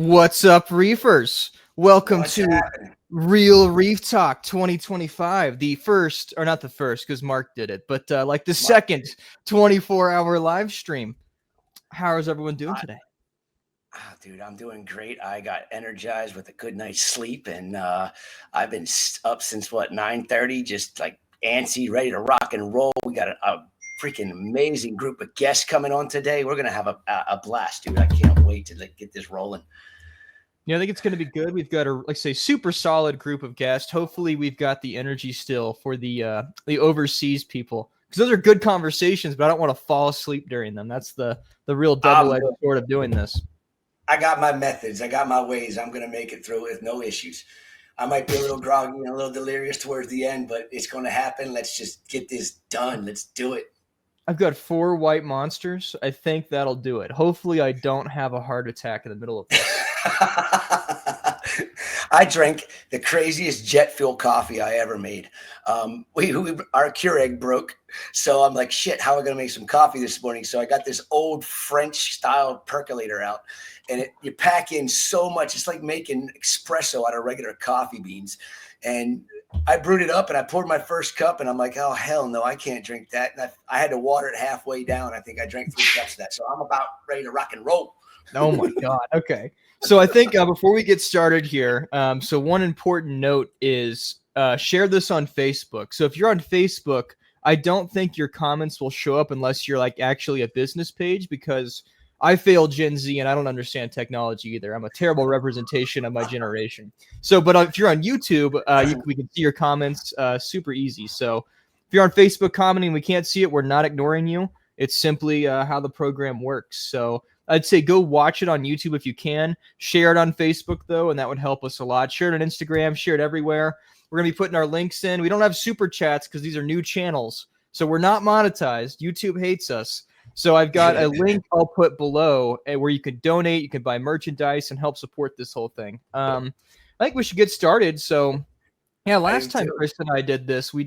What's up, reefers? Welcome What's to happening? Real Reef Talk 2025. The first, or not the first, because Mark did it, but like the second 24-hour live stream. How is everyone doing today? Dude, I'm doing great. I got energized with a good night's sleep, and I've been up since 9:30, just like antsy, ready to rock and roll. We got a freaking amazing group of guests coming on today. We're gonna have a blast, dude. I can't wait to get this rolling. Yeah, I think it's going to be good. We've got a super solid group of guests. Hopefully, we've got the energy still for the overseas people, because those are good conversations. But I don't want to fall asleep during them. That's the real double-edged sword of doing this. I got my methods. I got my ways. I'm going to make it through with no issues. I might be a little groggy and a little delirious towards the end, but it's going to happen. Let's just get this done. Let's do it. I've got 4 white monsters. I think that'll do it. Hopefully, I don't have a heart attack in the middle of this. I drank the craziest jet fuel coffee I ever made. Our Keurig broke, so I'm like, shit, how am I going to make some coffee this morning? So I got this old French-style percolator out, and you pack in so much. It's like making espresso out of regular coffee beans. And I brewed it up, and I poured my first cup, and I'm like, oh, hell no, I can't drink that. And I had to water it halfway down. I think I drank 3 cups of that. So I'm about ready to rock and roll. Oh, my God. Okay. So I think before we get started here, so one important note is share this on Facebook. So if you're on Facebook, I don't think your comments will show up unless you're like actually a business page, because I fail Gen Z and I don't understand technology either. I'm a terrible representation of my generation. So, but if you're on YouTube, we can see your comments super easy. So if you're on Facebook commenting, we can't see it. We're not ignoring you. It's simply how the program works. So I'd say go watch it on YouTube if you can. Share it on Facebook, though, and that would help us a lot. Share it on Instagram. Share it everywhere. We're going to be putting our links in. We don't have super chats because these are new channels. So we're not monetized. YouTube hates us. So I've got a link I'll put below where you can donate. You can buy merchandise and help support this whole thing. I think we should get started. So, yeah, last time Chris and I did this, we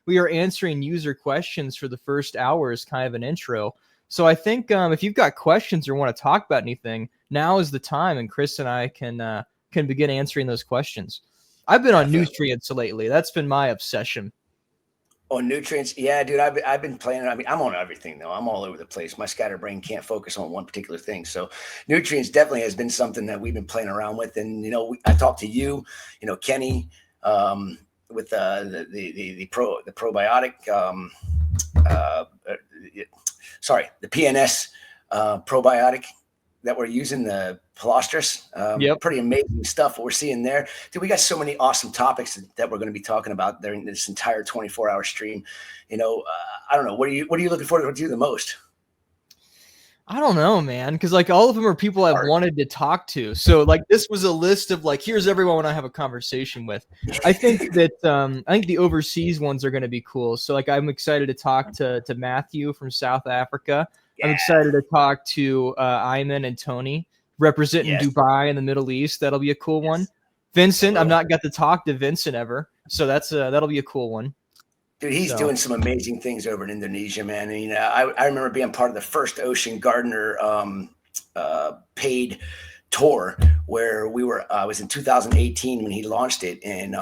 were answering user questions for the first hour as kind of an intro. So I think if you've got questions or want to talk about anything, now is the time, and Chris and I can begin answering those questions. I've been on nutrients lately. That's been my obsession. Oh, nutrients. Yeah, dude, I've been playing. I mean, I'm on everything, though. I'm all over the place. My scatterbrain can't focus on one particular thing. So nutrients definitely has been something that we've been playing around with. And, I talked to you, Kenny, with the probiotic, the PNS probiotic that we're using, the Palostris. Pretty amazing stuff what we're seeing there. Dude, we got so many awesome topics that we're going to be talking about during this entire 24-hour stream. I don't know. What are you looking forward to the most? I don't know, man, because all of them are people I've wanted to talk to. So this was a list of here's everyone I have a conversation with. I think that the overseas ones are going to be cool. So I'm excited to talk to Matthew from South Africa. Yeah. I'm excited to talk to Ayman and Tony representing Dubai in the Middle East. That'll be a cool one. Vincent, I've not got to talk to Vincent ever, so that'll be a cool one. Dude, he's doing some amazing things over in Indonesia, man. I mean, I remember being part of the first Ocean Gardener paid tour where I was in 2018 when he launched it, and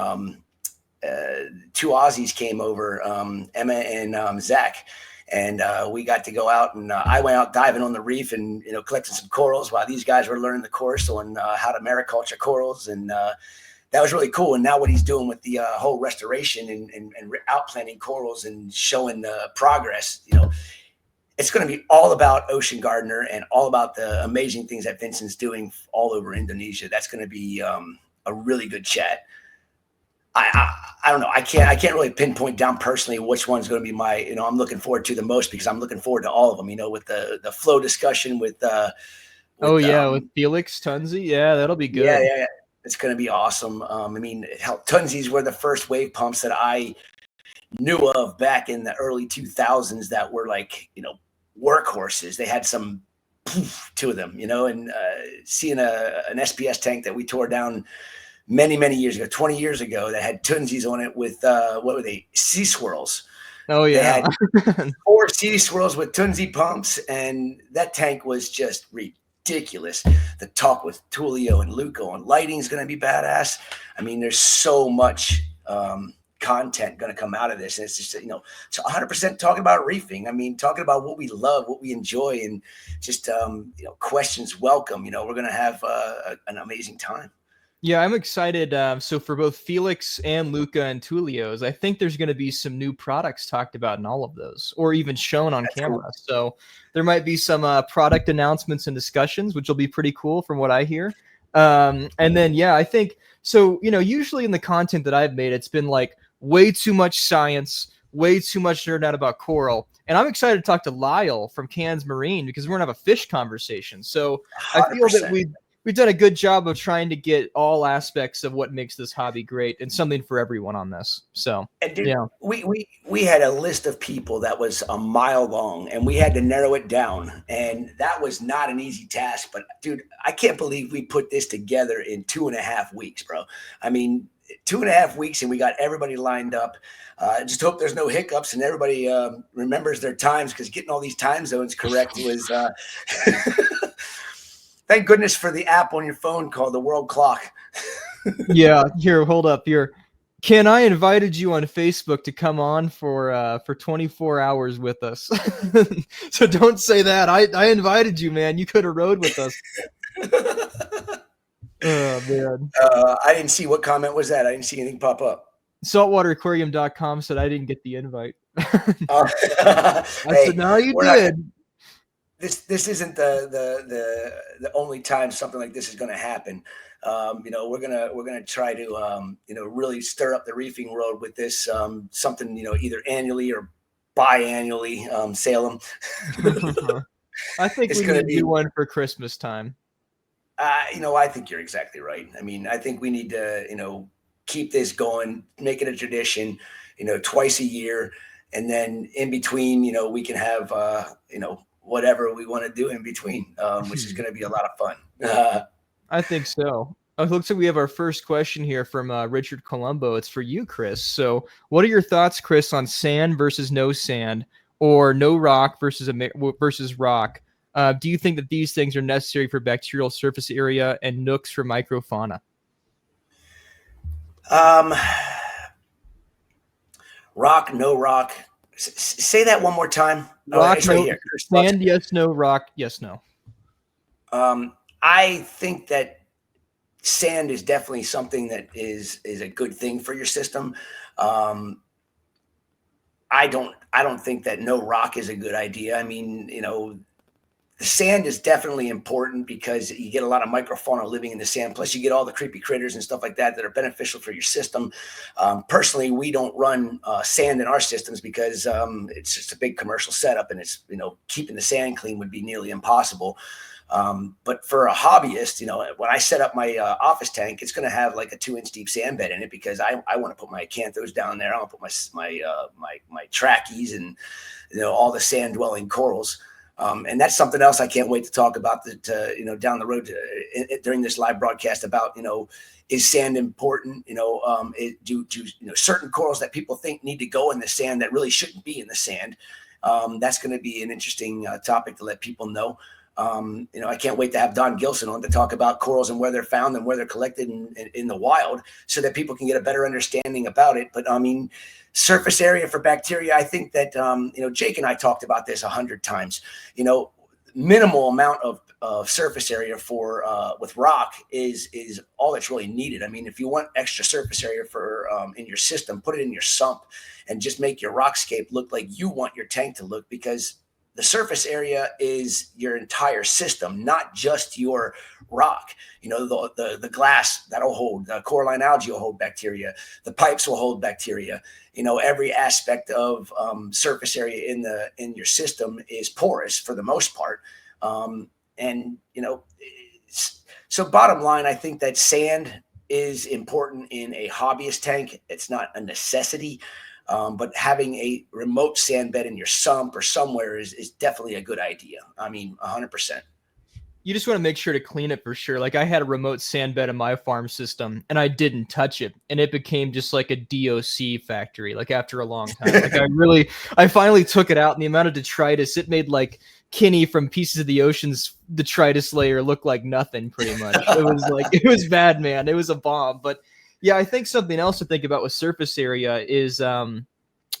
2 Aussies came over, Emma and Zach. And we got to go out, and I went out diving on the reef and, collecting some corals while these guys were learning the course on how to mariculture corals. And that was really cool. And now what he's doing with the whole restoration and outplanting corals and showing the progress, it's going to be all about Ocean Gardener and all about the amazing things that Vincent's doing all over Indonesia. That's going to be a really good chat. I don't know. I can't really pinpoint down personally which one's going to be my, I'm looking forward to the most, because I'm looking forward to all of them, with the flow discussion with Felix Tunzi. Yeah, that'll be good. Yeah. It's going to be awesome. I mean, Tunzi's were the first wave pumps that I knew of back in the early 2000s that were workhorses. They had some poof to them, and seeing an SPS tank that we tore down many years ago, 20 years ago, that had Tunzi's on it with what were they? Sea swirls. Oh yeah. They had 4 sea swirls with Tunzi pumps, and that tank was just ridiculous. The talk with Tulio and Luco on lighting is going to be badass. I mean, there's so much content going to come out of this. And it's just, you know, it's 100% talking about reefing. I mean, talking about what we love, what we enjoy, and just, you know, questions welcome. You know, we're going to have an amazing time. Yeah, I'm excited. So for both Felix and Luca and Tulio's, I think there's going to be some new products talked about in all of those, or even shown on camera. Cool. So there might be some product announcements and discussions, which will be pretty cool from what I hear. And then, yeah, I think so. You know, usually in the content that I've made, it's been like way too much science, way too much nerd out about coral. And I'm excited to talk to Lyle from Cans Marine because we're gonna have a fish conversation. So 100%. I feel that we've done a good job of trying to get all aspects of what makes this hobby great and something for everyone on this. So, and dude, yeah, we had a list of people that was a mile long, and we had to narrow it down, and that was not an easy task. But dude, I can't believe we put this together in 2.5 weeks, bro. I mean, 2.5 weeks, and we got everybody lined up. Just hope there's no hiccups and everybody remembers their times, because getting all these time zones correct was thank goodness for the app on your phone called the World Clock. Yeah, here, hold up here. Ken, I invited you on Facebook to come on for 24 hours with us. So don't say that. I invited you, man. You could have rode with us. Oh, man. I didn't see, what comment was that? I didn't see anything pop up. Saltwateraquarium.com said I didn't get the invite. I said, no, you did. This isn't the only time something like this is going to happen. You know, we're gonna try to you know, really stir up the reefing world with this, something, you know, either annually or biannually. Salem. I think we need to do one for Christmas time. You know, I think you're exactly right. I mean, I think we need to, you know, keep this going, make it a tradition, you know, twice a year, and then in between, you know, we can have you know, whatever we want to do in between, which is going to be a lot of fun. I think so. It looks like we have our first question here from Richard Colombo. It's for you, Chris. So what are your thoughts, Chris, on sand versus no sand, or no rock versus rock? Do you think that these things are necessary for bacterial surface area and nooks for microfauna? Rock, no rock. Say that one more time. Rock, it's right here. Sand, yes, no. Rock, yes, no. I think that sand is definitely something that is a good thing for your system. I don't think that no rock is a good idea. I mean, you know, the sand is definitely important because you get a lot of microfauna living in the sand. Plus, you get all the creepy critters and stuff like that that are beneficial for your system. Personally, we don't run sand in our systems because it's just a big commercial setup, and it's, you know, keeping the sand clean would be nearly impossible. But for a hobbyist, you know, when I set up my office tank, it's going to have like a 2-inch deep sand bed in it because I want to put my acanthos down there. I want to put my trackies and, you know, all the sand dwelling corals. And that's something else I can't wait to talk about that, you know, down the road during this live broadcast about, you know, is sand important? You know, do you know, certain corals that people think need to go in the sand that really shouldn't be in the sand? That's going to be an interesting topic to let people know. You know, I can't wait to have Don Gilson on to talk about corals and where they're found and where they're collected in the wild, so that people can get a better understanding about it. But I mean, surface area for bacteria, I think that, you know, Jake and I talked about this 100 times. You know, minimal amount of surface area for with rock is all that's really needed. I mean, if you want extra surface area for in your system, put it in your sump and just make your rockscape look like you want your tank to look, because the surface area is your entire system, not just your rock. You know, the glass that'll hold, the coralline algae will hold bacteria, the pipes will hold bacteria. You know, every aspect of surface area in your system is porous for the most part. And, you know, so bottom line, I think that sand is important in a hobbyist tank. It's not a necessity. But having a remote sand bed in your sump or somewhere is definitely a good idea. I mean, 100%. you just want to make sure to clean it for sure. Like I had a remote sand bed in my farm system and I didn't touch it. And it became just like a DOC factory, like after a long time. Like I finally took it out, and the amount of detritus, it made like Kinney from Pieces of the Ocean's detritus layer look like nothing pretty much. It was bad, man. It was a bomb. But yeah, I think something else to think about with surface area is,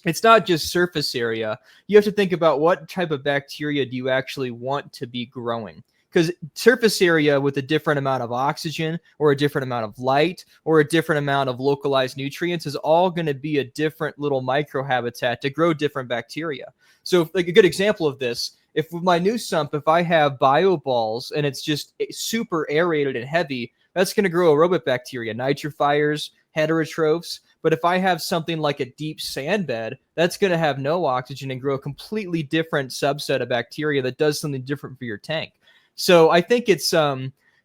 it's not just surface area. You have to think about what type of bacteria do you actually want to be growing. Because surface area with a different amount of oxygen or a different amount of light or a different amount of localized nutrients is all going to be a different little microhabitat to grow different bacteria. So like a good example of this, if with my new sump, if I have bioballs and it's just super aerated and heavy, that's going to grow aerobic bacteria, nitrifiers, heterotrophs. But if I have something like a deep sand bed, that's going to have no oxygen and grow a completely different subset of bacteria that does something different for your tank. So I think it's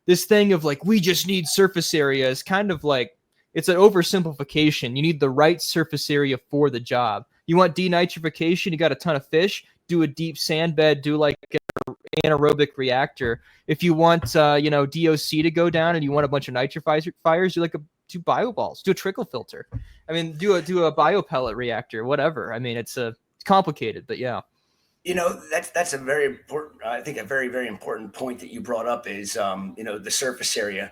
this thing of like, we just need surface area is kind of like, it's an oversimplification. You need the right surface area for the job. You want denitrification, you got a ton of fish, do a deep sand bed, do like an anaerobic reactor. If you want, DOC to go down and you want a bunch of nitrifiers, do like do bioballs, do a trickle filter. I mean, do a biopellet reactor, whatever. I mean, it's complicated, but yeah. That's a very important, I think a very, very important point that you brought up is, the surface area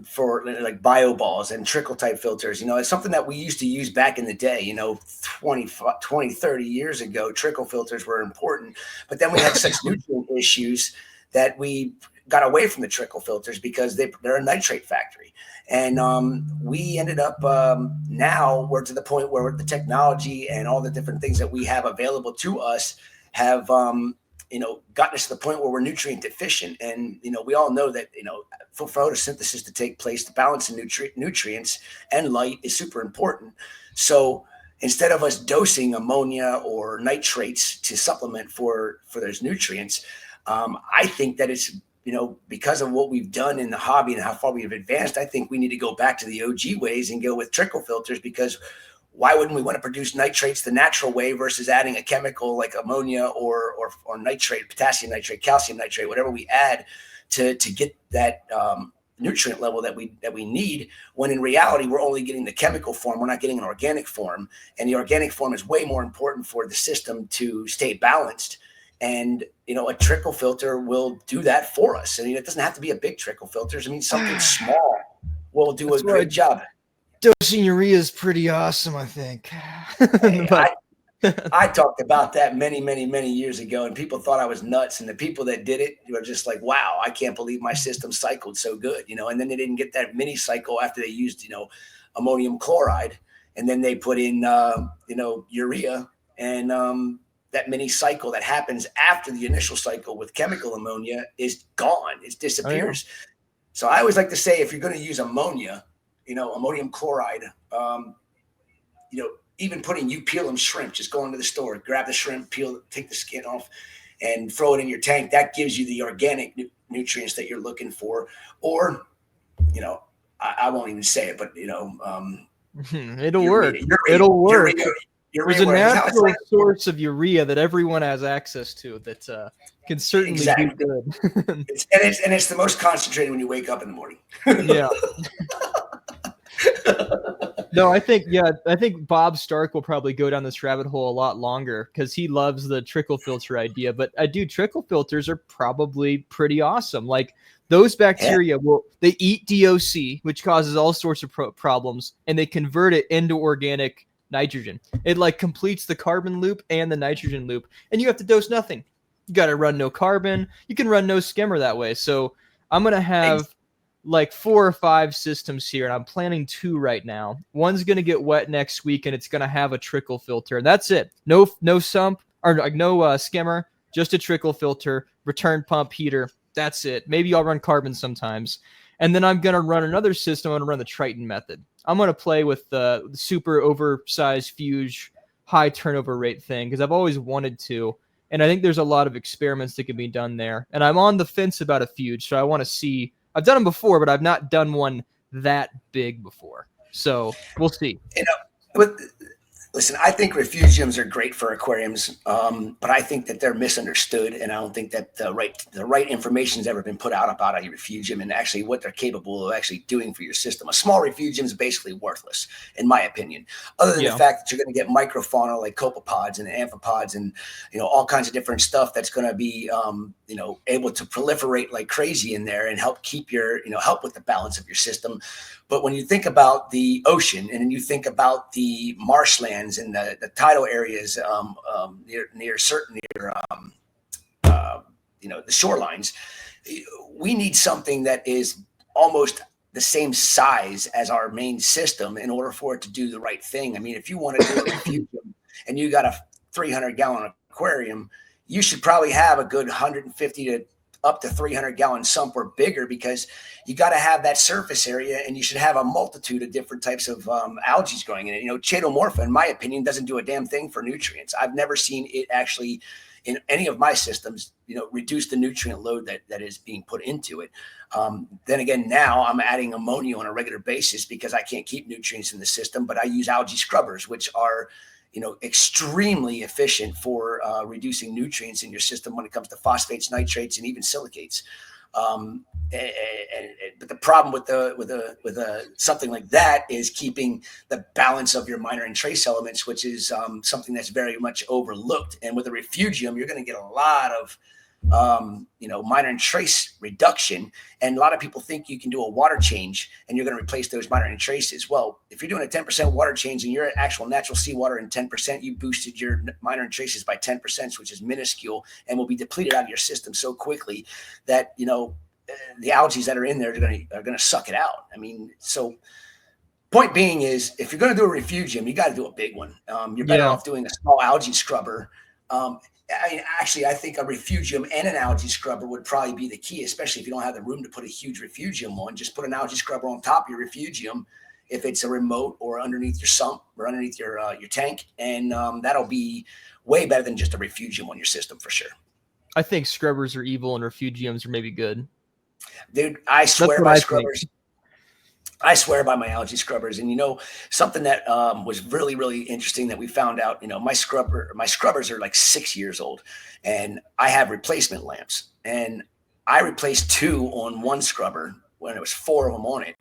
for like bioballs and trickle type filters. It's something that we used to use back in the day, 20, 30 years ago. Trickle filters were important, but then we had such nutrient issues that we got away from the trickle filters because they're a nitrate factory. And we ended up now we're to the point where the technology and all the different things that we have available to us have gotten us to the point where we're nutrient deficient. And we all know that for photosynthesis to take place, the balance of nutrients and light is super important. So instead of us dosing ammonia or nitrates to supplement for those nutrients, I think that it's because of what we've done in the hobby and how far we've advanced, I think we need to go back to the OG ways and go with trickle filters, because why wouldn't we want to produce nitrates the natural way versus adding a chemical like ammonia or nitrate, potassium nitrate, calcium nitrate, whatever we add to get that nutrient level that we need, when in reality, we're only getting the chemical form. We're not getting an organic form. And the organic form is way more important for the system to stay balanced. And, a trickle filter will do that for us. I mean, it doesn't have to be a big trickle filter. I mean, something small will do a great job. Dosing urea is pretty awesome, I think. Hey, I talked about that many, many, many years ago, and people thought I was nuts. And the people that did it were just like, wow, I can't believe my system cycled so good, and then they didn't get that mini cycle after they used, ammonium chloride. And then they put in, urea, and that mini cycle that happens after the initial cycle with chemical ammonia is gone. It disappears. Oh, yeah. So I always like to say, if you're going to use ammonia, ammonium chloride, even putting, you peel them shrimp, just go into the store, grab the shrimp, take the skin off and throw it in your tank. That gives you the organic nutrients that you're looking for. Or, I won't even say it, but, it'll work. It'll work. There's a natural source of urea that everyone has access to that can certainly do good. it's the most concentrated when you wake up in the morning. Yeah. No, I think Bob Stark will probably go down this rabbit hole a lot longer because he loves the trickle filter idea. But trickle filters are probably pretty awesome. Like those bacteria they eat DOC, which causes all sorts of problems, and they convert it into organic nitrogen. It like completes the carbon loop and the nitrogen loop, and you have to dose nothing. You got to run no carbon. You can run no skimmer that way. So I'm going to have like 4 or 5 systems here, and I'm planning 2 right now. One's going to get wet next week, and it's going to have a trickle filter, and that's it. No sump or like no skimmer, just a trickle filter, return pump, heater. That's it. Maybe I'll run carbon sometimes. And then I'm going to run another system. I'm going to run the Triton method. I'm going to play with the super oversized Fuge high turnover rate thing because I've always wanted to. And I think there's a lot of experiments that can be done there. And I'm on the fence about a Fuge, so I want to see. I've done them before, but I've not done one that big before. So we'll see. Listen, I think refugiums are great for aquariums, but I think that they're misunderstood, and I don't think that the right information has ever been put out about a refugium and actually what they're capable of actually doing for your system. A small refugium is basically worthless, in my opinion, other than the fact that you're going to get microfauna like copepods and amphipods and all kinds of different stuff that's going to be able to proliferate like crazy in there and help keep your help with the balance of your system. But when you think about the ocean and you think about the marshlands and the tidal areas near the shorelines, we need something that is almost the same size as our main system in order for it to do the right thing. I mean, if you want to do a refugium and you got a 300-gallon aquarium, you should probably have a good 150 to up to 300-gallon sump or bigger, because you got to have that surface area, and you should have a multitude of different types of algae growing in it. Chaetomorpha, in my opinion, doesn't do a damn thing for nutrients. I've never seen it actually in any of my systems, reduce the nutrient load that is being put into it. Then again, now I'm adding ammonia on a regular basis because I can't keep nutrients in the system, but I use algae scrubbers, which are extremely efficient for reducing nutrients in your system when it comes to phosphates, nitrates, and even silicates. But the problem with something like that is keeping the balance of your minor and trace elements, which is something that's very much overlooked. And with a refugium, you're going to get a lot of minor and trace reduction. And a lot of people think you can do a water change and you're going to replace those minor and traces. Well, if you're doing a 10% water change and you're at actual natural seawater in 10%, you boosted your minor and traces by 10%, which is minuscule and will be depleted out of your system so quickly that, the algae that are in there are going to suck it out. I mean, so point being is, if you're going to do a refugium, you got to do a big one. You're better off doing a small algae scrubber. I think a refugium and an algae scrubber would probably be the key, especially if you don't have the room to put a huge refugium on. Just put an algae scrubber on top of your refugium, if it's a remote or underneath your sump or underneath your tank, and that'll be way better than just a refugium on your system for sure. I think scrubbers are evil and refugiums are maybe good. Dude, I swear by scrubbers. I swear by my algae scrubbers. And something that was really, really interesting that we found out, my scrubbers are like 6 years old, and I have replacement lamps, and I replaced 2 on one scrubber when it was 4 of them on it.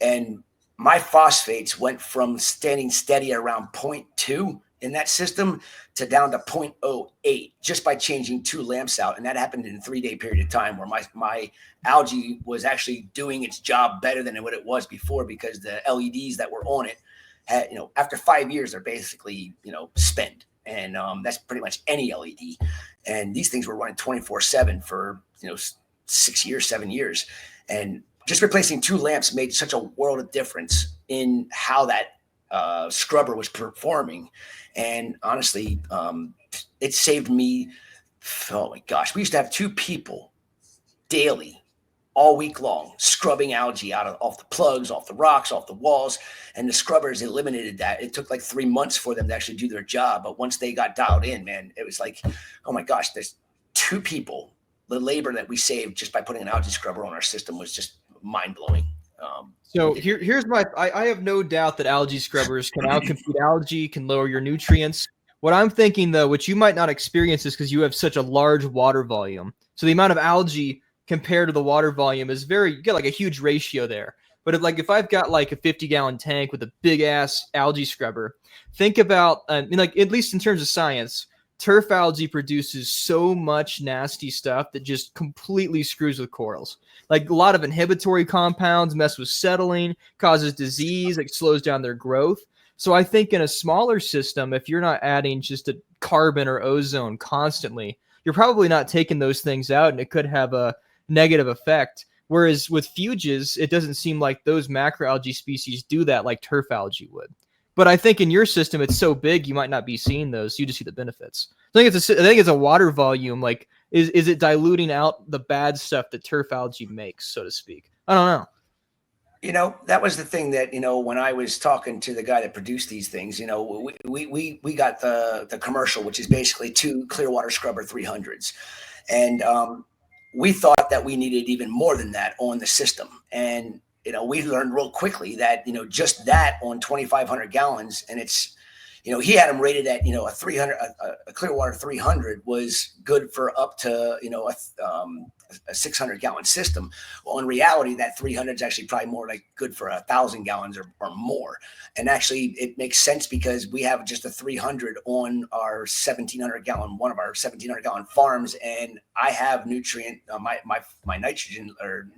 And my phosphates went from standing steady around 0.2 in that system to down to 0.08 just by changing 2 lamps out. And that happened in a 3-day period of time, where my algae was actually doing its job better than what it was before, because the LEDs that were on it had, after 5 years, they're basically, spent. And that's pretty much any LED. And these things were running 24/7 for, 6 years, 7 years. And just replacing 2 lamps made such a world of difference in how that scrubber was performing. And honestly, it saved me. Oh my gosh, we used to have 2 people daily, all week long, scrubbing algae off the plugs, off the rocks, off the walls, and the scrubbers eliminated that. It took like 3 months for them to actually do their job, but once they got dialed in, man, it was like, oh my gosh, there's 2 people. The labor that we saved just by putting an algae scrubber on our system was just mind blowing. So here's I have no doubt that algae scrubbers can outcompete algae, can lower your nutrients. What I'm thinking, though, which you might not experience, is because you have such a large water volume. So the amount of algae compared to the water volume is you get like a huge ratio there. But if I've got like a 50-gallon tank with a big ass algae scrubber, think about, at least in terms of science, turf algae produces so much nasty stuff that just completely screws with corals. Like a lot of inhibitory compounds mess with settling, causes disease, it slows down their growth. So I think in a smaller system, if you're not adding just a carbon or ozone constantly, you're probably not taking those things out, and it could have a negative effect. Whereas with fuges, it doesn't seem like those macroalgae species do that like turf algae would. But I think in your system, it's so big, you might not be seeing those. So you just see the benefits. I think it's a water volume. Like, is it diluting out the bad stuff that turf algae makes, so to speak? I don't know. That was the thing that, when I was talking to the guy that produced these things, we got the commercial, which is basically 2 Clearwater Scrubber 300s. And we thought that we needed even more than that on the system. And we learned real quickly that, just that on 2,500 gallons, and it's, he had them rated at, a 300, a Clearwater 300 was good for up to, a 600 gallon system. Well, in reality, that 300 is actually probably more like good for 1,000 gallons or more. And actually it makes sense because we have just a 300 on our 1,700 gallon, one of our 1,700 gallon farms. And I have nutrient, my nitrogen or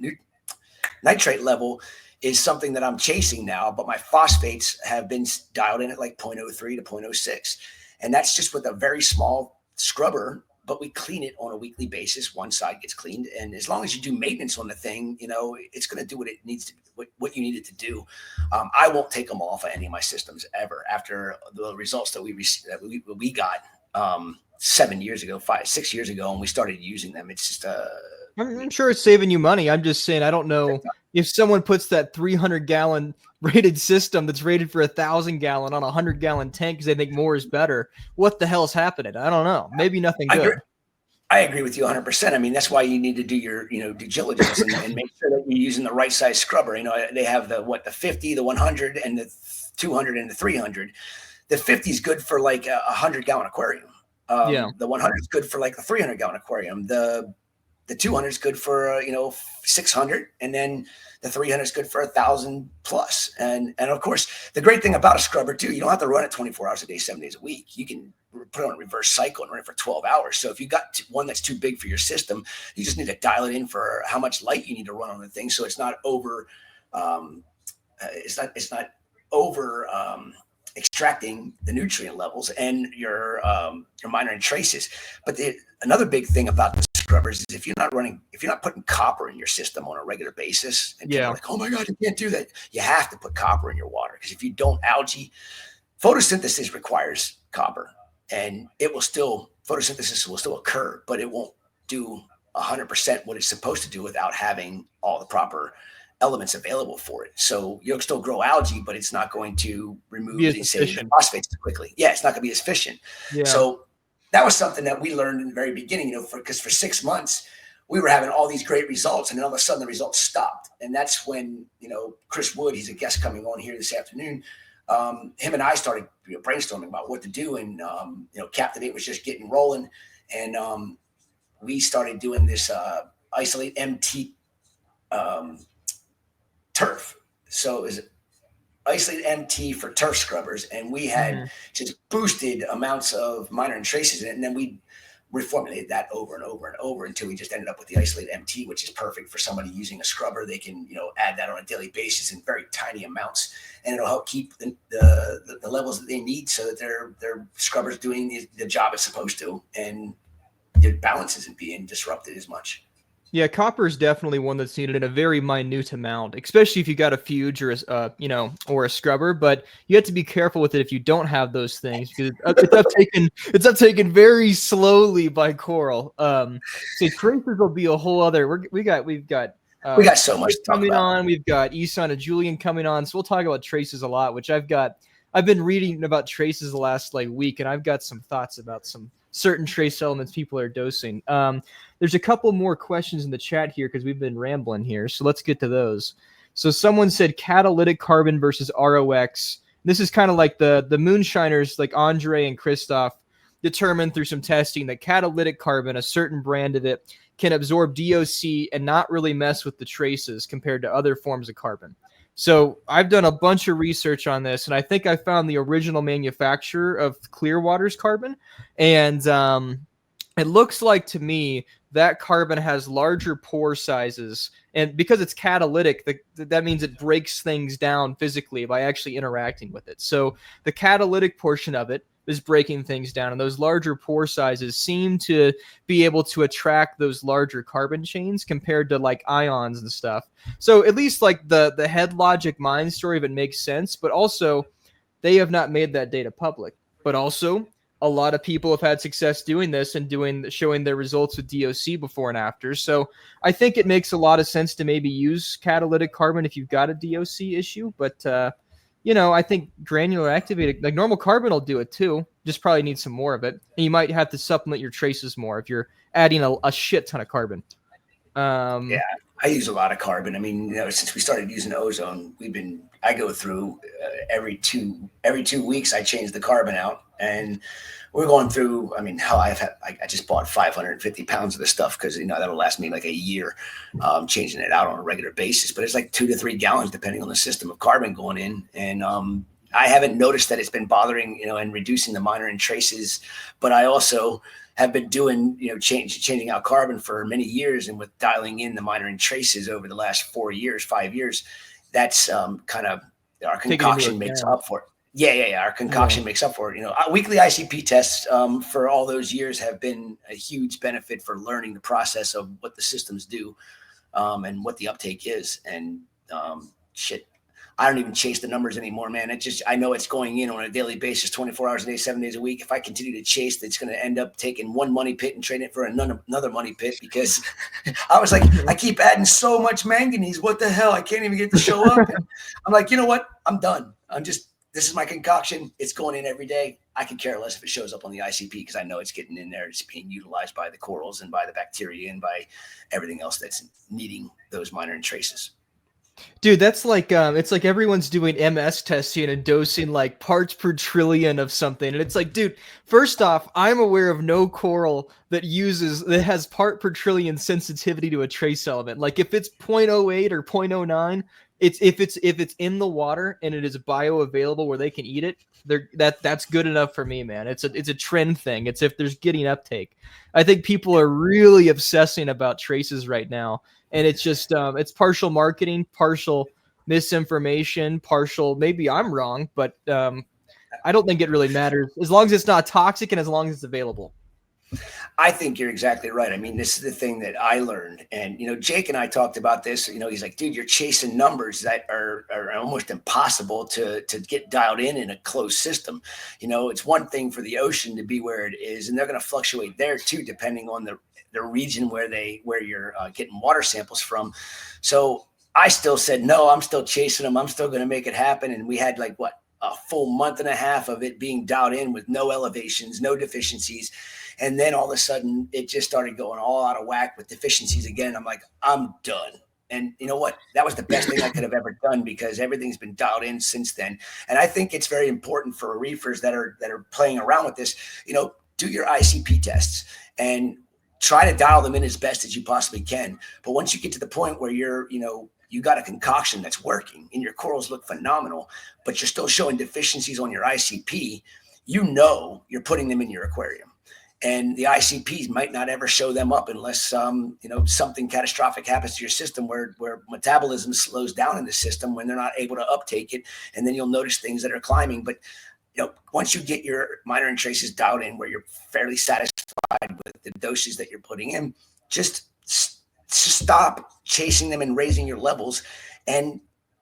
nitrate level is something that I'm chasing now, but my phosphates have been dialed in at like 0.03 to 0.06. And that's just with a very small scrubber, but we clean it on a weekly basis. One side gets cleaned. And as long as you do maintenance on the thing, it's going to do what it needs to, what you need it to do. I won't take them off of any of my systems ever after the results that we got 6 years ago, and we started using them. It's just, I'm sure it's saving you money. I'm just saying, I don't know if someone puts that 300 gallon rated system that's rated for 1,000 gallon on a 100 gallon tank because they think more is better. What the hell's happening? I don't know. Maybe nothing good. I agree with you 100%. I mean, that's why you need to do your, due diligence and make sure that you're using the right size scrubber. They have the 50, the 100, and the 200 and the 300. The 50 is good for like a 100 gallon aquarium. The 100 is good for like a 300 gallon aquarium. The 200 is good for 600, and then the 300 is good for 1,000 plus. And of course, the great thing about a scrubber too, you don't have to run it 24 hours a day, 7 days a week. You can put it on a reverse cycle and run it for 12 hours. So if you got one that's too big for your system, you just need to dial it in for how much light you need to run on the thing, so it's not over. It's not over extracting the nutrient levels and your minor and traces. But another big thing about the scrubbers is if you're not putting copper in your system on a regular basis, and people are like, oh my God, you can't do that. You have to put copper in your water, because if you don't, photosynthesis requires copper, and photosynthesis will still occur, but it won't do 100% what it's supposed to do without having all the proper elements available for it. So you'll still grow algae, but it's not going to remove the phosphates quickly. Yeah, it's not going to be as efficient. Yeah. So that was something that we learned in the very beginning, because for 6 months we were having all these great results, and then all of a sudden the results stopped. And that's when, Chris Wood, he's a guest coming on here this afternoon. Him and I started brainstorming about what to do. And, Captivate was just getting rolling. And we started doing this Isolate MT turf. So it was Isolate MT for turf scrubbers, and we had just boosted amounts of minor and traces in it, and then we reformulated that over and over and over until we just ended up with the Isolate MT, which is perfect for somebody using a scrubber. They can add that on a daily basis in very tiny amounts, and it'll help keep the levels that they need, so that their scrubber's doing the job it's supposed to, and your balance isn't being disrupted as much. Yeah, copper is definitely one that's needed in a very minute amount, especially if you got a fuge or or a scrubber. But you have to be careful with it if you don't have those things, because it's uptaken very slowly by coral. So traces will be a whole other. We've got so much to talk coming about. On. We've got Isan and Julian coming on, so we'll talk about traces a lot. Which I've been reading about traces the last week, and I've got some thoughts about some certain trace elements people are dosing. There's a couple more questions in the chat here because we've been rambling here, so let's get to those. So someone said catalytic carbon versus ROX. This is kind of like the moonshiners, like Andre and Christoph, determined through some testing that catalytic carbon, a certain brand of it, can absorb DOC and not really mess with the traces compared to other forms of carbon. So I've done a bunch of research on this, and I think I found the original manufacturer of Clearwater's carbon. And it looks like to me that carbon has larger pore sizes. And because it's catalytic, that means it breaks things down physically by actually interacting with it. So the catalytic portion of it is breaking things down, and those larger pore sizes seem to be able to attract those larger carbon chains compared to ions and stuff. So at least the head logic mind story of it makes sense, but also they have not made that data public. But also a lot of people have had success doing this and showing their results with DOC before and after. So I think it makes a lot of sense to maybe use catalytic carbon if you've got a DOC issue, but I think granular activated, like normal carbon, will do it too. Just probably need some more of it. And you might have to supplement your traces more if you're adding a shit ton of carbon. Yeah. I use a lot of carbon. I mean, since we started using ozone, I go through every 2 weeks, I change the carbon out, and we're going through, I mean, hell, I just bought 550 pounds of this stuff because, that'll last me like a year, changing it out on a regular basis, but it's like 2 to 3 gallons, depending on the system of carbon going in. And, I haven't noticed that it's been bothering, and reducing the minor and traces, but I also have been doing, changing out carbon for many years, and with dialing in the minor and traces over the last 5 years, that's kind of our concoction makes up for it. Yeah. Our concoction makes up for it. Weekly ICP tests for all those years have been a huge benefit for learning the process of what the systems do, and what the uptake is. And I don't even chase the numbers anymore, man. I know it's going in on a daily basis, 24 hours a day, 7 days a week. If I continue to chase, it's going to end up taking one money pit and trading it for another money pit, because I was like, I keep adding so much manganese. What the hell? I can't even get to show up. And I'm like, you know what? I'm done. This is my concoction. It's going in every day. I could care less if it shows up on the ICP, because I know it's getting in there. It's being utilized by the corals and by the bacteria and by everything else that's needing those minor and traces. Dude, that's like it's like everyone's doing MS testing and dosing like parts per trillion of something, and it's like, dude, first off, I'm aware of no coral that has part per trillion sensitivity to a trace element. Like if it's 0.08 or 0.09, if it's in the water and it is bioavailable where they can eat it, that's good enough for me, man. It's a trend thing. It's if there's getting uptake. I think people are really obsessing about traces right now. And it's just, it's partial marketing, partial misinformation, partial, maybe I'm wrong, but I don't think it really matters as long as it's not toxic and as long as it's available. I think you're exactly right. I mean, this is the thing that I learned. And, Jake and I talked about this. He's like, dude, you're chasing numbers that are almost impossible to get dialed in a closed system. It's one thing for the ocean to be where it is, and they're going to fluctuate there too, depending on the region where you're getting water samples from. So I still said, no, I'm still chasing them. I'm still going to make it happen. And we had like a full month and a half of it being dialed in with no elevations, no deficiencies. And then all of a sudden it just started going all out of whack with deficiencies again. I'm like, I'm done. And you know what? That was the best thing I could have ever done, because everything's been dialed in since then. And I think it's very important for reefers that are playing around with this, do your ICP tests and try to dial them in as best as you possibly can. But once you get to the point where you got a concoction that's working and your corals look phenomenal, but you're still showing deficiencies on your ICP, you're putting them in your aquarium. And the ICPs might not ever show them up unless something catastrophic happens to your system where metabolism slows down in the system, when they're not able to uptake it. And then you'll notice things that are climbing. But once you get your minor and traces dialed in where you're fairly satisfied with the doses that you're putting in, just stop chasing them and raising your levels, and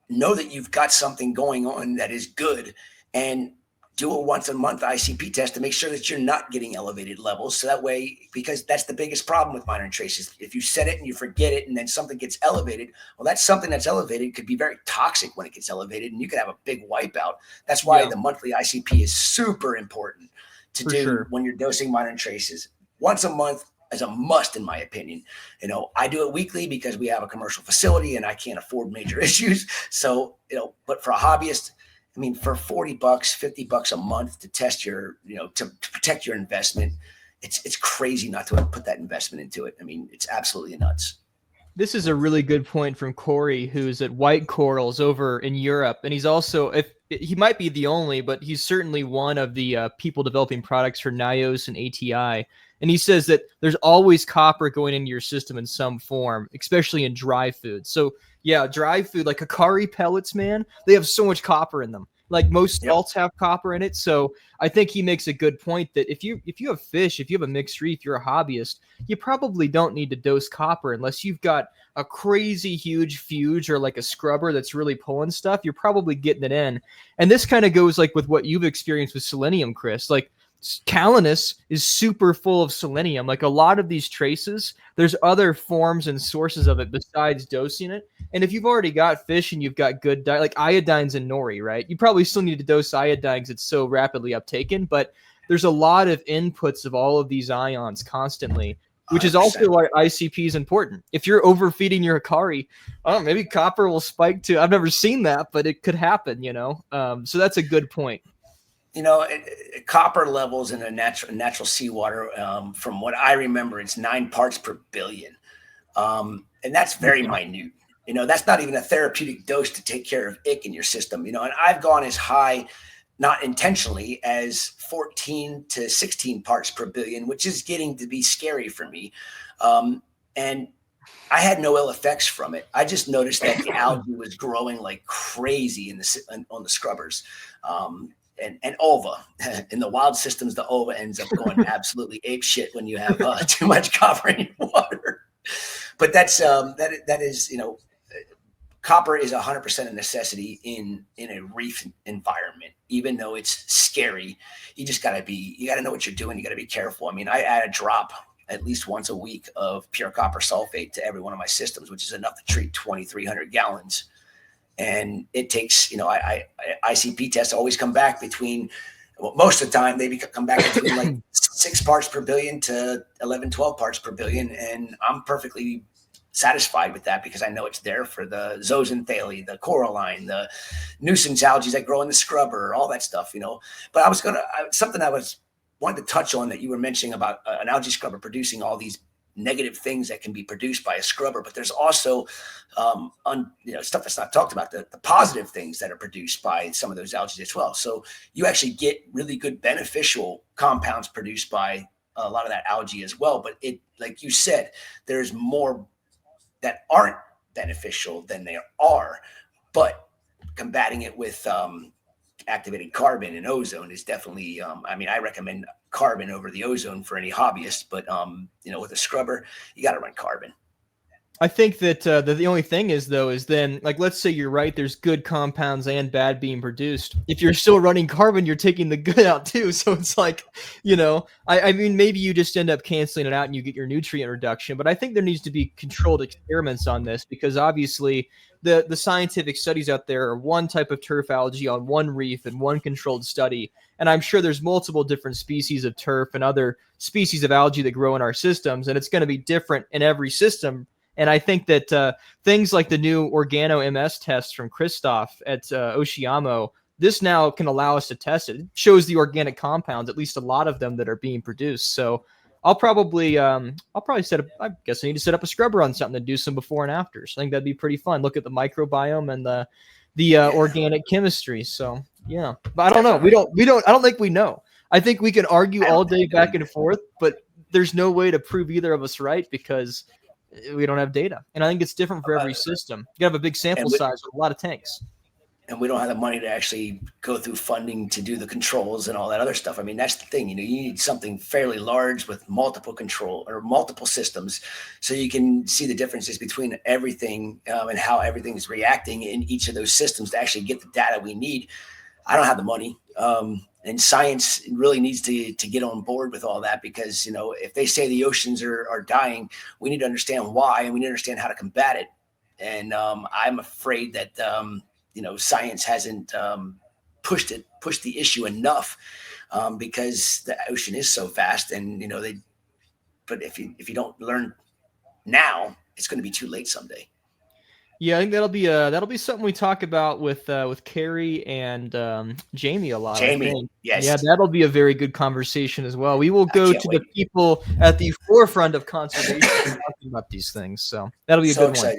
know that you've got something going on that is good, and do a once a month ICP test to make sure that you're not getting elevated levels. So that way, because that's the biggest problem with minor and traces. If you set it and you forget it and then something gets elevated, well, that's something that's elevated could be very toxic when it gets elevated, and you could have a big wipeout. That's why the monthly ICP is super important to do when you're dosing minor and traces. Once a month is a must, in my opinion. I do it weekly because we have a commercial facility and I can't afford major issues. So, but for a hobbyist, I mean, for $40, $50 a month to test to protect your investment, it's crazy not to put that investment into it. I mean, it's absolutely nuts. This is a really good point from Corey, who's at White Corals over in Europe. And he's also, he might be the only, but he's certainly one of the people developing products for NIOS and ATI. And he says that there's always copper going into your system in some form, especially in dry food. So yeah, dry food, like Akari pellets, man, they have so much copper in them. Like most salts have copper in it. So I think he makes a good point that if you have fish, if you have a mixed reef, you're a hobbyist, you probably don't need to dose copper unless you've got a crazy huge fuge or like a scrubber that's really pulling stuff. You're probably getting it in. And this kind of goes like with what you've experienced with selenium, Chris. Like Calanus is super full of selenium. Like a lot of these traces, there's other forms and sources of it besides dosing it. And if you've already got fish and you've got good diet, like iodine's in nori, right? You probably still need to dose iodine because it's so rapidly uptaken, but there's a lot of inputs of all of these ions constantly. which is also why ICP is important. If you're overfeeding your Hikari, oh, maybe copper will spike too. I've never seen that, but it could happen, so that's a good point. Copper levels in a natural seawater, from what I remember, it's 9 parts per billion. And that's very minute. That's not even a therapeutic dose to take care of ick in your system, and I've gone as high, not intentionally, as 14 to 16 parts per billion, which is getting to be scary for me. And I had no ill effects from it. I just noticed that the algae was growing like crazy on the scrubbers. And ova in the wild systems, the ova ends up going absolutely ape shit when you have too much copper in your water. But that is, copper is 100% a necessity in a reef environment. Even though it's scary, you gotta know what you're doing. You gotta be careful. I mean, I add a drop at least once a week of pure copper sulfate to every one of my systems, which is enough to treat 2,300 gallons. And it takes, ICP tests always come back between, most of the time they come back between like 6 parts per billion to 11, 12 parts per billion. And I'm perfectly satisfied with that because I know it's there for the zooxanthellae, the coralline, the nuisance algae that grow in the scrubber, all that stuff, But something I wanted to touch on that you were mentioning about an algae scrubber producing all these negative things that can be produced by a scrubber, but there's also stuff that's not talked about, the positive things that are produced by some of those algae as well. So you actually get really good beneficial compounds produced by a lot of that algae as well. But it, like you said, there's more that aren't beneficial than they are, but combating it with activated carbon and ozone is definitely, I recommend carbon over the ozone for any hobbyist, but with a scrubber, you got to run carbon. I think that the only thing is then, like, let's say you're right, there's good compounds and bad being produced. If you're still running carbon, you're taking the good out too. So it's like, maybe you just end up canceling it out and you get your nutrient reduction. But I think there needs to be controlled experiments on this because obviously the scientific studies out there are one type of turf algae on one reef and one controlled study. And I'm sure there's multiple different species of turf and other species of algae that grow in our systems. And it's going to be different in every system. And I think that things like the new Organo MS test from Christoph at Oshiamo, this now can allow us to test it. It shows the organic compounds, at least a lot of them that are being produced. So I'll probably set up, I guess I need to set up a scrubber on something to do some before and afters. I think that'd be pretty fun. Look at the microbiome and the organic chemistry. So yeah, but I don't know. I don't think we know. I think we can argue all day back and forth, but there's no way to prove either of us right because we don't have data. And I think it's different for every system. You have a big sample size with a lot of tanks. And we don't have the money to actually go through funding to do the controls and all that other stuff. I mean, that's the thing, you need something fairly large with multiple control or multiple systems so you can see the differences between everything and how everything is reacting in each of those systems to actually get the data we need. I don't have the money. And science really needs to get on board with all that because, if they say the oceans are dying, we need to understand why and we need to understand how to combat it. And I'm afraid that, science hasn't pushed the issue enough because the ocean is so vast and, but if you don't learn now, it's going to be too late someday. Yeah, I think that'll be something we talk about with Carrie and Jamie a lot. Jamie, yes, yeah, that'll be a very good conversation as well. We will go to the people at the forefront of conservation talking about these things, so that'll be a good one.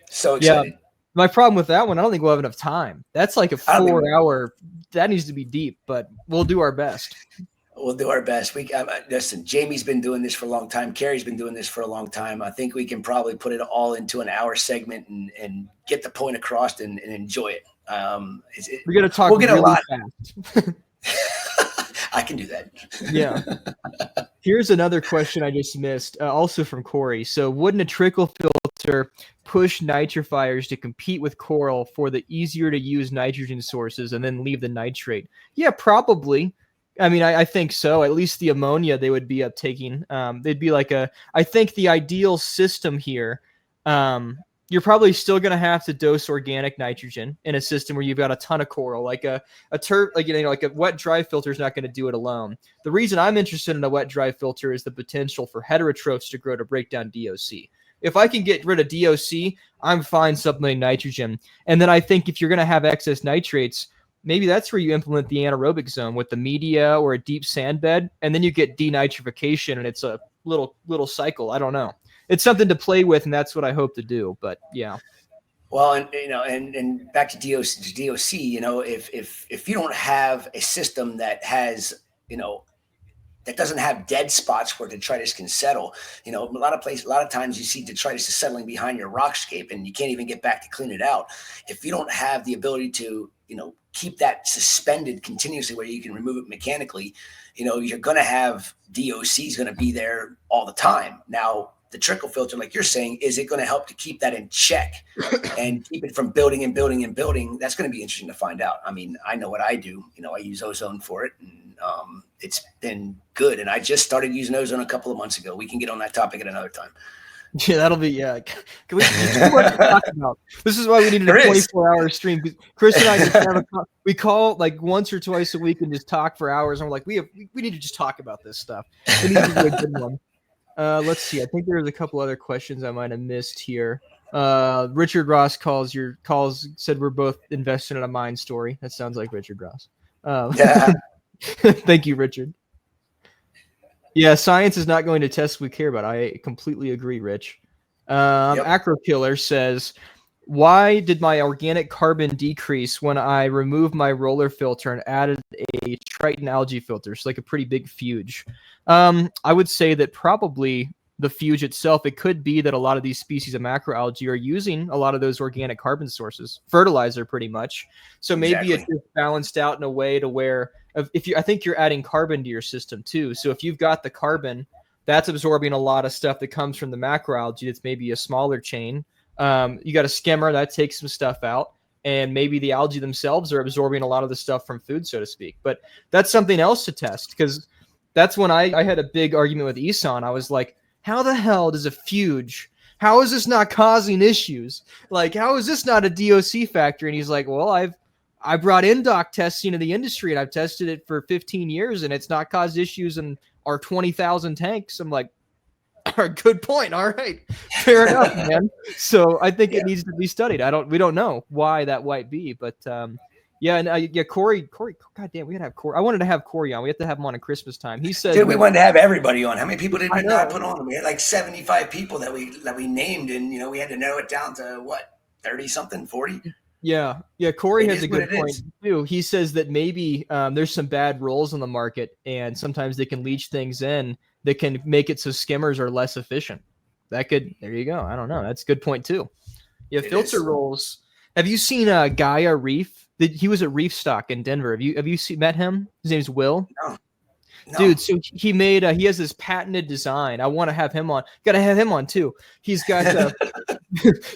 So excited. Yeah, my problem with that one, I don't think we'll have enough time. That's like a 4-hour. That needs to be deep, but we'll do our best. We'll do our best. Listen, Jamie's been doing this for a long time. Carrie's been doing this for a long time. I think we can probably put it all into an hour segment and get the point across and enjoy it. We're going to talk really fast. I can do that. Yeah. Here's another question I just missed, also from Corey. So wouldn't a trickle filter push nitrifiers to compete with coral for the easier to use nitrogen sources and then leave the nitrate? Yeah, probably. I mean, I think so. At least the ammonia they would be uptaking. They'd be like I think the ideal system here you're probably still going to have to dose organic nitrogen in a system where you've got a ton of coral, like a like a wet dry filter is not going to do it alone. The reason I'm interested in a wet dry filter is the potential for heterotrophs to grow to break down DOC. If I can get rid of DOC, I'm fine supplementing nitrogen. And then I think if you're going to have excess nitrates, maybe that's where you implement the anaerobic zone with the media or a deep sand bed, and then you get denitrification, and it's a little cycle. I don't know. It's something to play with, and that's what I hope to do. But yeah. Well, and and back to DOC, if you don't have a system that has, that doesn't have dead spots where detritus can settle, a lot of times you see detritus is settling behind your rockscape, and you can't even get back to clean it out. If you don't have the ability to, keep that suspended continuously where you can remove it mechanically, you're going to have DOC is going to be there all the time. Now, the trickle filter, like you're saying, is it going to help to keep that in check and keep it from building and building and building? That's going to be interesting to find out. I mean, I know what I do. I use ozone for it, and it's been good. And I just started using ozone a couple of months ago. We can get on that topic at another time. Yeah, that'll be Can we talk about? This is why we needed a 24-hour stream. Chris and I just we call like once or twice a week and just talk for hours. And we're like, we need to just talk about this stuff. We need to do a good one. Let's see. I think there's a couple other questions I might have missed here. Richard Ross said we're both invested in a mine story. That sounds like Richard Ross. Yeah. Thank you, Richard. Yeah, science is not going to test we care about. I completely agree, Rich. Acro Killer says, why did my organic carbon decrease when I removed my roller filter and added a Triton algae filter? So like a pretty big fuge. I would say that probably the fuge itself, it could be that a lot of these species of macroalgae are using a lot of those organic carbon sources, fertilizer pretty much. So maybe it's just balanced out in a way to where I think you're adding carbon to your system too. So if you've got the carbon, that's absorbing a lot of stuff that comes from the macroalgae. That's maybe a smaller chain. You got a skimmer that takes some stuff out, and maybe the algae themselves are absorbing a lot of the stuff from food, so to speak. But that's something else to test, because that's when I had a big argument with Isan. I was like, how the hell does a fuge, how is this not causing issues? Like, how is this not a DOC factor? And he's like, well, I brought NDOC testing to the industry, and I've tested it for 15 years, and it's not caused issues in our 20,000 tanks. I'm like, good point. All right, fair enough, man. So I think it needs to be studied. We don't know why that might be, but Corey. God damn, we gotta have Corey. I wanted to have Corey on. We have to have him on at Christmas time. He said, dude, we wanted to have everybody on. How many people did we not put on? We had like 75 people that we named, and we had to narrow it down to what, 30 something, 40. Yeah. Corey has a good point too. He says that maybe there's some bad rolls on the market, and sometimes they can leach things in that can make it so skimmers are less efficient. There you go. I don't know. That's a good point too. Yeah, filter rolls. Have you seen Gaia Reef? He was at Reef Stock in Denver. Have you met him? His name's Will. No. Dude, so he made he has this patented design. I want to have him on. Got to have him on too. He's got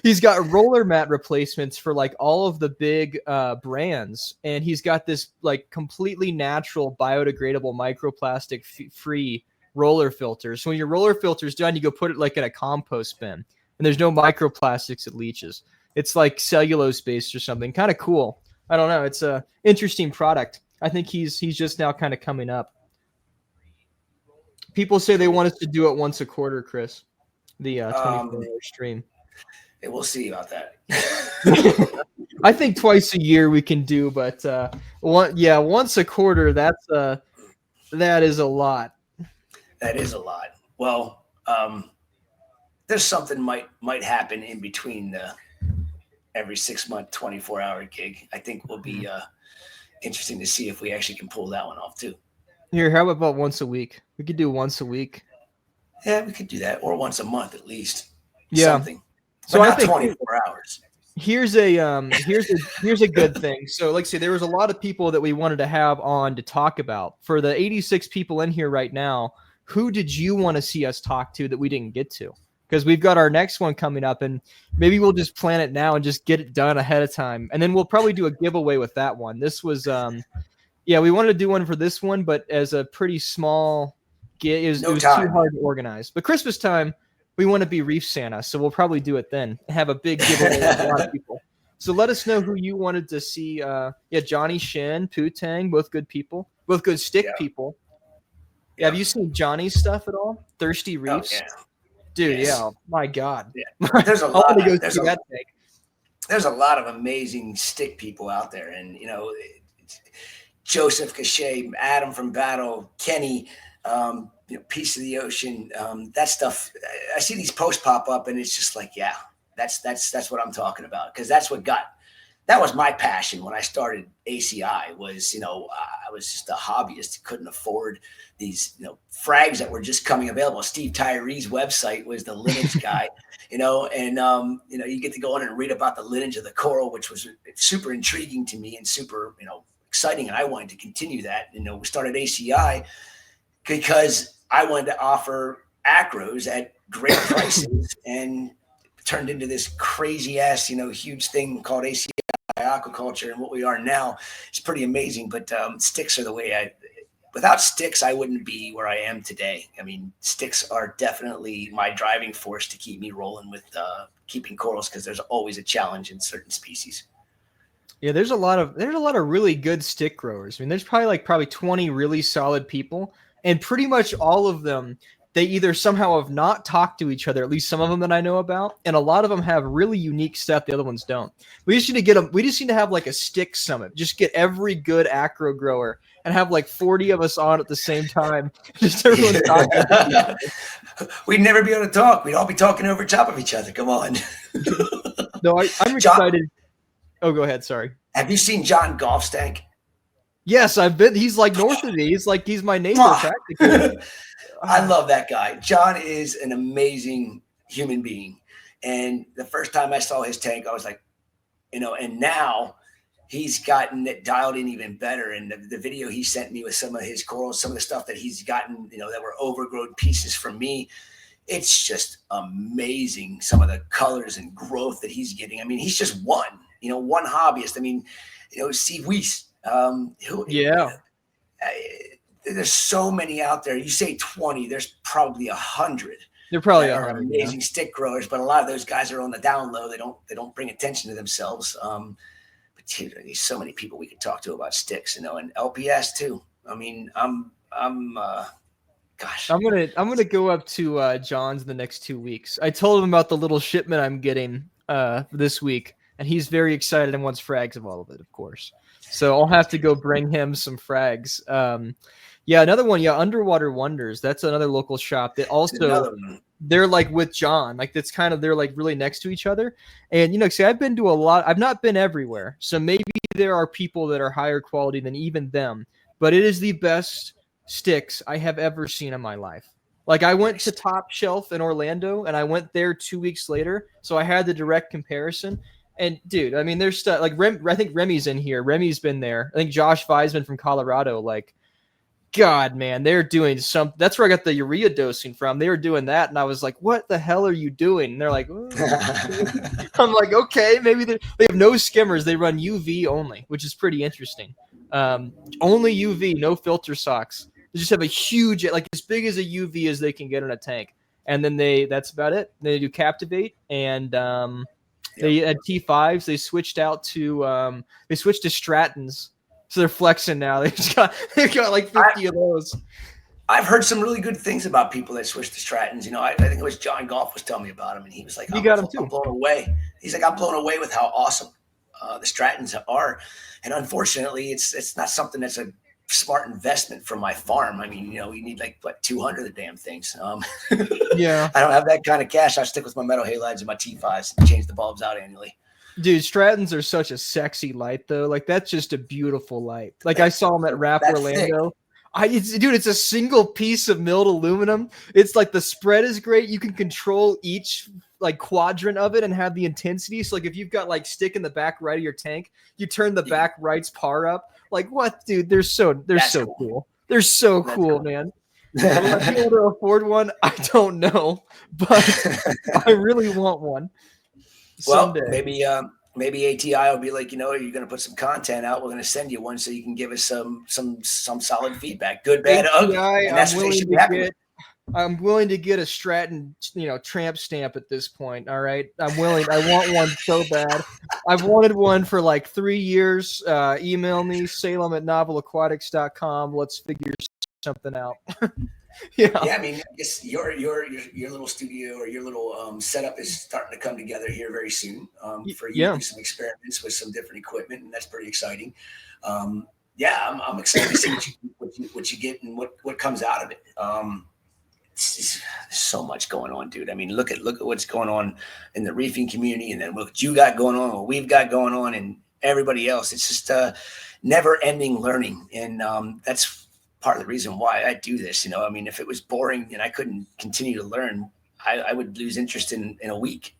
he's got roller mat replacements for like all of the big brands, and he's got this like completely natural biodegradable microplastic free roller filter. So when your roller filter's done, you go put it like in a compost bin, and there's no microplastics it leaches. It's like cellulose based or something. Kind of cool. I don't know. It's a interesting product. I think he's just now kind of coming up. People say they want us to do it once a quarter, Chris. The 24-hour stream. Hey, we'll see about that. I think twice a year we can do, but once a quarter. That is a lot. That is a lot. Well, there's something might happen in between the every 6 month 24-hour gig. I think will be interesting to see if we actually can pull that one off too. Here, how about once a week? We could do once a week. Yeah, we could do that, or once a month at least. Yeah. Something. But So not I think 24 hours. here's a good thing. So like I say, there was a lot of people that we wanted to have on to talk about. For the 86 people in here right now, who did you want to see us talk to that we didn't get to? Because we've got our next one coming up, and maybe we'll just plan it now and just get it done ahead of time. And then we'll probably do a giveaway with that one. This was we wanted to do one for this one, but as a pretty small it was too hard to organize. But Christmas time, we want to be Reef Santa, so we'll probably do it then. Have a big giveaway with a lot of people. So let us know who you wanted to see. Yeah, Johnny Shin, Poo-Tang, both good people, both good stick people. Yeah. Have you seen Johnny's stuff at all? Thirsty Reefs? Yeah. Dude, yeah. My God. Yeah. There's a I lot. want to go see that thing. There's a lot of amazing stick people out there, and Joseph Cachet, Adam from Battle, Kenny, Piece of the Ocean, that stuff. I see these posts pop up, and it's just like, yeah, that's what I'm talking about, because that was my passion when I started ACI. Was I was just a hobbyist, couldn't afford these frags that were just coming available. Steve Tyree's website was the lineage guy, and you get to go on and read about the lineage of the coral, which was super intriguing to me and super exciting, and I wanted to continue that. We started ACI because I wanted to offer acros at great prices, and turned into this crazy ass huge thing called ACI Aquaculture, and what we are now is pretty amazing. But sticks are the way without sticks, I wouldn't be where I am today. I mean, sticks are definitely my driving force to keep me rolling with keeping corals, because there's always a challenge in certain species. Yeah, there's a lot of really good stick growers. I mean, there's probably 20 really solid people, and pretty much all of them, they either somehow have not talked to each other, at least some of them that I know about, and a lot of them have really unique stuff the other ones don't. We just need to have like a stick summit. Just get every good acro grower and have like 40 of us on at the same time. Just everyone talking. We'd never be able to talk. We'd all be talking over top of each other. Come on. No, I'm excited. Oh, go ahead. Sorry. Have you seen John Golfstank? Yes, I've been. He's like north of me. He's my neighbor practically. I love that guy. John is an amazing human being. And the first time I saw his tank, I was like, and now he's gotten it dialed in even better. And the video he sent me with some of his corals, some of the stuff that he's gotten, that were overgrown pieces from me, it's just amazing. Some of the colors and growth that he's getting. I mean, he's just one hobbyist. I mean, Steve Weiss. There's so many out there. You say 20, there's probably 100. They're probably are amazing stick growers, but a lot of those guys are on the down low. They don't bring attention to themselves. But there's so many people we could talk to about sticks, and LPS too. I mean, I'm gonna go up to John's in the next 2 weeks. I told him about the little shipment I'm getting this week, and he's very excited and wants frags of all of it, of course. So I'll have to go bring him some frags. Yeah, another one. Yeah, Underwater Wonders. That's another local shop that also they're like with John. Like that's kind of they're like really next to each other. And see, I've been to a lot. I've not been everywhere, so maybe there are people that are higher quality than even them. But it is the best sticks I have ever seen in my life. Like I went to Top Shelf in Orlando, and I went there 2 weeks later, so I had the direct comparison. And dude, I mean, there's stuff like I think Remy's in here. Remy's been there. I think Josh Weisman from Colorado. Like, God, man, they're doing some. That's where I got the urea dosing from. They were doing that, and I was like, "What the hell are you doing?" And they're like, oh. I'm like, okay, maybe they have no skimmers. They run UV only, which is pretty interesting. Only UV, no filter socks. They just have a huge, like as big as a UV as they can get in a tank, and then that's about it. They do Captivate and. They had T5s. They switched to Stratton's, so they're flexing now. They've got like 50 of those. I've heard some really good things about people that switched to Stratton's. I think it was John Golf was telling me about him, and he was like, "You got him too." I'm blown away. He's like, "I'm blown away with how awesome the Stratton's are," and unfortunately, it's not something that's a smart investment for my farm. I mean, you need like 200 of the damn things. Yeah, I don't have that kind of cash. I stick with my metal halides and my T5s and change the bulbs out annually. Dude, Strattons are such a sexy light though. Like that's just a beautiful light. Like I saw them at Rap Orlando. It's a single piece of milled aluminum. It's like the spread is great. You can control each like quadrant of it and have the intensity. So like if you've got like stick in the back right of your tank, you turn the back right's par up. Like what, dude? They're so cool. They're so cool, man. Will I be able to afford one? I don't know, but I really want one. Someday. Well, maybe ATI will be like, you're going to put some content out. We're going to send you one so you can give us some solid feedback, good, bad, ugly. And that's what they should be happy with. I'm willing to get a Stratton, tramp stamp at this point. All right. I'm willing. I want one so bad. I've wanted one for like 3 years. Email me, salem@novelaquatics.com. Let's figure something out. Yeah, I mean, I guess your little studio or your little setup is starting to come together here very soon. For you to do some experiments with some different equipment, and that's pretty exciting. Yeah, I'm excited to see what you get and what comes out of it. There's so much going on, dude. I mean, look at what's going on in the reefing community, and then what you got going on, what we've got going on, and everybody else. It's just never-ending learning, and that's part of the reason why I do this. I mean, if it was boring and I couldn't continue to learn, I would lose interest in a week.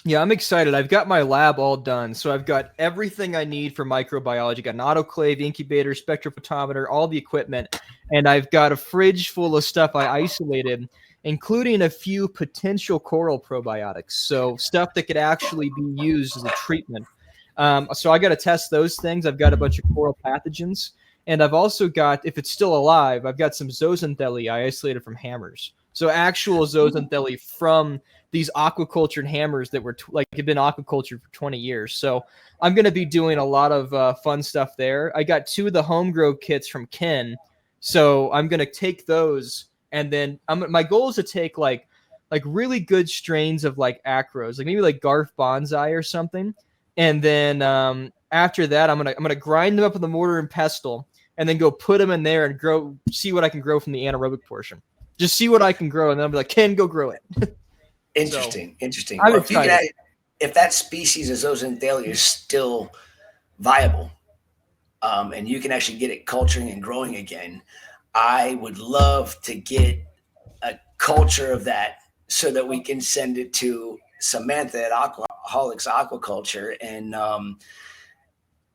Yeah, I'm excited. I've got my lab all done. So I've got everything I need for microbiology. Got an autoclave, incubator, spectrophotometer, all the equipment. And I've got a fridge full of stuff I isolated, including a few potential coral probiotics. So stuff that could actually be used as a treatment. So I got to test those things. I've got a bunch of coral pathogens. And I've also got, if it's still alive, I've got some zooxanthellae I isolated from hammers. So actual zooxanthellae from these aquaculture hammers that were have been aquaculture for 20 years. So I'm going to be doing a lot of fun stuff there. I got 2 of the home grow kits from Ken. So I'm going to take those, and then my goal is to take like really good strains of like acros, like maybe like Garf Bonsai or something. And then after that, I'm gonna grind them up with a mortar and pestle, and then go put them in there and see what I can grow from the anaerobic portion. Just see what I can grow, and then I'll be like, Ken, go grow it. Interesting. Well, if that species of zooxanthellae is still viable, and you can actually get it culturing and growing again, I would love to get a culture of that so that we can send it to Samantha at Alcoholics Aquaculture and